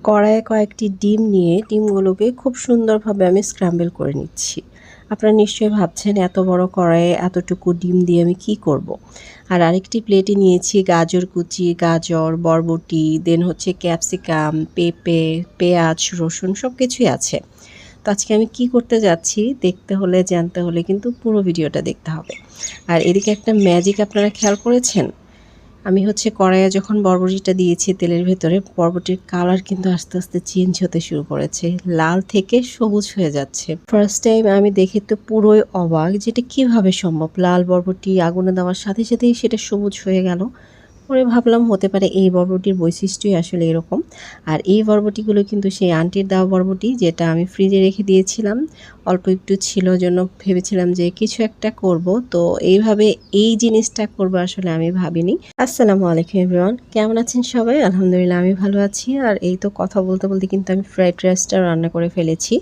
কড়াইয়ে কয়েকটি ডিম নিয়ে ডিমগুলোকে খুব সুন্দরভাবে আমি স্ক্র্যাম্বল করে নিচ্ছি। আপনারা নিশ্চয়ই ভাবছেন এত বড় কড়াইয়ে এতটুকু ডিম দিয়ে আমি কি করব। আর আরেকটি প্লেটে নিয়েছি গাজর কুচি, গাজর, বরবটি, দেন হচ্ছে ক্যাপসিকাম, পেঁপে, পেঁয়াজ, রসুন সব কিছুই আছে। তো আজকে আমি কি করতে যাচ্ছি দেখতে হলে জানতে হলে কিন্তু পুরো ভিডিওটা দেখতে হবে। আর এদিকে একটা ম্যাজিক আপনারা খেয়াল করেছেন? আমি হচ্ছে কড়াইয়ে যখন বরবটিটা দিয়েছি তেলের ভেতরে, বরবটির কালার কিন্তু আস্তে আস্তে চেঞ্জ হতে শুরু করেছে, লাল থেকে সবুজ হয়ে যাচ্ছে। ফার্স্ট টাইম আমি দেখে তো পুরোই অবাক, যেটা কিভাবে সম্ভব। লাল বরবটি আগুনে দেওয়ার সাথে সাথেই সেটা সবুজ হয়ে গেল। পরে ভাবলাম হতে পারে এই বরবটির বৈশিষ্ট্যই আসলে এরকম। আর এই বরবটিগুলো কিন্তু সেই আন্টির দেওয়া বরবটি, যেটা আমি ফ্রিজে রেখে দিয়েছিলাম। অল্প একটু ছিল জন্য ভেবেছিলাম যে কিছু একটা করব, তো এইভাবে এই জিনিসটা করব আসলে আমি ভাবিনি। আসসালামু আলাইকুম এভরিওয়ান, কেমন আছেন সবাই? আলহামদুলিল্লাহ আমি ভালো আছি। আর এই তো কথা বলতে বলতে কিন্তু আমি ফ্রাইড রাইসটা রান্না করে ফেলেছি।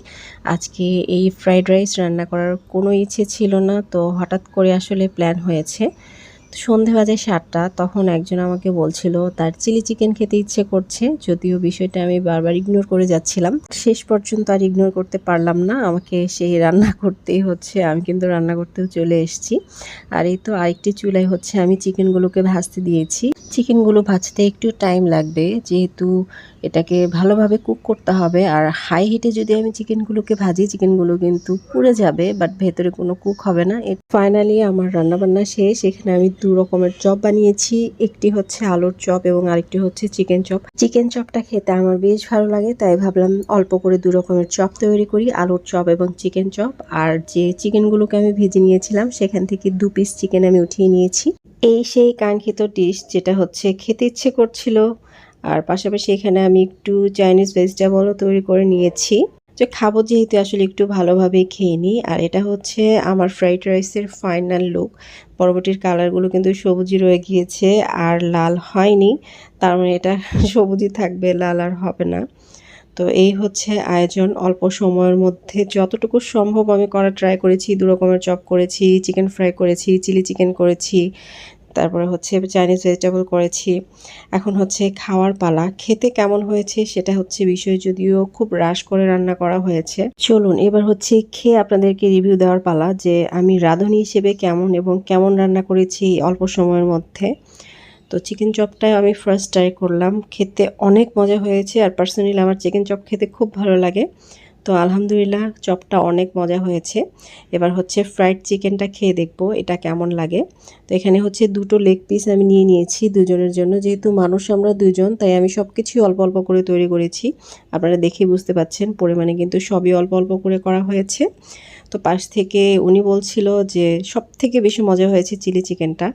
আজকে এই ফ্রাইড রাইস রান্না করার কোনো ইচ্ছে ছিল না, তো হঠাৎ করে আসলে প্ল্যান হয়েছে। সন্ধে বাজে ৭টা, তখন একজন আমাকে বলছিল তার চিলি চিকেন খেতে ইচ্ছে করছে, যদিও বিষয়টা আমি বারবার ইগনোর করে যাচ্ছিলাম। শেষ পর্যন্ত আর ইগনোর করতে পারলাম না, আমাকে সেই রান্না করতেই হচ্ছে। আমি কিন্তু রান্না করতেও চলে এসেছি। আর এই তো আরেকটি চুলায় হচ্ছে আমি চিকেনগুলোকে ভাজতে দিয়েছি। চিকেনগুলো ভাজতে একটু টাইম লাগবে, যেহেতু এটাকে ভালোভাবে কুক করতে হবে। আর হাই হিটে যদি আমি চিকেনগুলোকে ভাজি, চিকেনগুলো কিন্তু পুড়ে যাবে, বাট ভেতরে কোনো কুক হবে না। ফাইনালি আমার রান্নাবান্না শেষ। এখানে আমি 2 রকমের চপ বানিয়েছি, একটি হচ্ছে আলুর চপ এবং আরেকটি হচ্ছে চিকেন চপ। চিকেন চপটা খেতে আমার বেশ ভালো লাগে, তাই ভাবলাম অল্প করে 2 রকমের চপ তৈরি করি, আলুর চপ এবং চিকেন চপ। আর যে চিকেনগুলোকে আমি ভেজে নিয়েছিলাম সেখান থেকে 2 পিস চিকেন আমি উঠিয়ে নিয়েছি। এই সেই কাঙ্ক্ষিত ডিশ, যেটা হচ্ছে খেতে ইচ্ছে করছিল। আর পাশাপাশি এখানে আমি একটু চাইনিজ ভেজিটেবলও তৈরি করে নিয়েছি, যে খাবো যেহেতু আসলে একটু ভালোভাবেই খেয়ে নিই। আর এটা হচ্ছে আমার ফ্রাইড রাইসের ফাইনাল লুক। বরবটির কালারগুলো কিন্তু সবুজই রয়ে গিয়েছে, আর লাল হয়নি। তার মানে এটা সবুজই থাকবে, লাল আর হবে না। তো এই হচ্ছে আয়োজন। অল্প সময়ের মধ্যে যতটুকু সম্ভব আমি করার ট্রাই করেছি। 2 রকমের চপ করেছি, চিকেন ফ্রাই করেছি, চিলি চিকেন করেছি, তারপরে হচ্ছে চাইনিজ ভেজিটেবল করেছি। এখন হচ্ছে খাওয়ার পালা। খেতে কেমন হয়েছে সেটা হচ্ছে বিষয়, যদিও খুব রাশ করে রান্না করা হয়েছে। চলুন এবার হচ্ছে খেয়ে আপনাদেরকে রিভিউ দেওয়ার পালা, যে আমি রাঁধুনি হিসেবে কেমন এবং কেমন রান্না করেছি অল্প সময়ের মধ্যে। তো চিকেন চপটাই আমি ফার্স্ট ট্রাই করলাম, খেতে অনেক মজা হয়েছে। আর পার্সোনালি আমার চিকেন চপ খেতে খুব ভালো লাগে। তো আলহামদুলিল্লাহ চপটা অনেক মজা হয়েছে। এবার হচ্ছে ফ্রাইড চিকেনটা খেয়ে দেখব এটা কেমন লাগে। তো এখানে হচ্ছে 2টো লেগ পিস আমি নিয়ে নিয়েছি দুজনের জন্য। যেহেতু মানুষ আমরা 2 জন, তাই আমি সব কিছুই অল্প অল্প করে তৈরি করেছি। আপনারা দেখেই বুঝতে পাচ্ছেন পরিমাণে কিন্তু সবই অল্প অল্প করে করা হয়েছে। তো পাশ থেকে উনি বলছিল যে সবথেকে বেশি মজা হয়েছে চিলি চিকেনটা।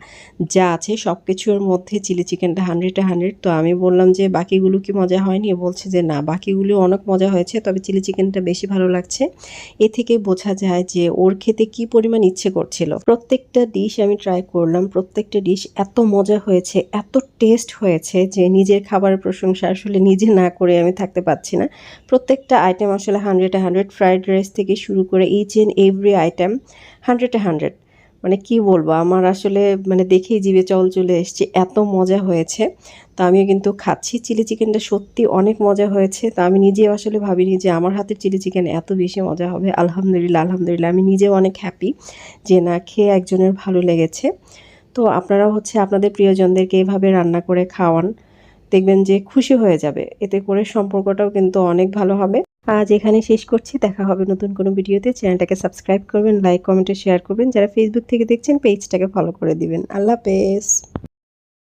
যা আছে সব কিছুর মধ্যে চিলি চিকেনটা 100-এ 100। তো আমি বললাম যে বাকিগুলো কি মজা হয়নি? বলছে যে না, বাকিগুলো অনেক মজা হয়েছে, তবে চিলি চিকেনটা বেশি ভালো লাগছে। এ থেকে বোঝা যায় যে ওর খেতে কি পরিমাণ ইচ্ছে করছিল। প্রত্যেকটা ডিশ আমি ট্রাই করলাম, প্রত্যেকটা ডিশ এত মজা হয়েছে, এত টেস্ট হয়েছে যে নিজের খাবারের প্রশংসা আসলে নিজে না করে আমি থাকতে পারছি না। প্রত্যেকটা আইটেম আসলে 100-এ 100। ফ্রাইড রাইস থেকে শুরু করে ইচ অ্যান্ড এভরি আইটেম 100-এ 100। মানে কি বলবো, আমার আসলে মানে দেখেই জিভে জল চলে এসছে, এত মজা হয়েছে। তো আমিও কিন্তু খাচ্ছি। চিলি চিকেনটা সত্যি অনেক মজা হয়েছে। তো আমি নিজেও আসলে ভাবিনি যে আমার হাতের চিলি চিকেন এত বেশি মজা হবে। আলহামদুলিল্লাহ, আলহামদুলিল্লাহ আমি নিজেও অনেক হ্যাপি যে না, খেয়ে একজনের ভালো লেগেছে। তো আপনারাও হচ্ছে আপনাদের প্রিয়জনদেরকে এভাবে রান্না করে খাওয়ান, দেখবেন যে খুশি হয়ে যাবে। এতে করে সম্পর্কটাও কিন্তু অনেক ভালো হবে। আজ এখানে শেষ করছি, দেখা হবে নতুন কোনো ভিডিওতে। চ্যানেলটাকে সাবস্ক্রাইব করবেন, লাইক কমেন্টে শেয়ার করবেন। যারা ফেসবুক থেকে দেখছেন পেজটাকে ফলো করে দিবেন। আল্লাহ হাফেজ।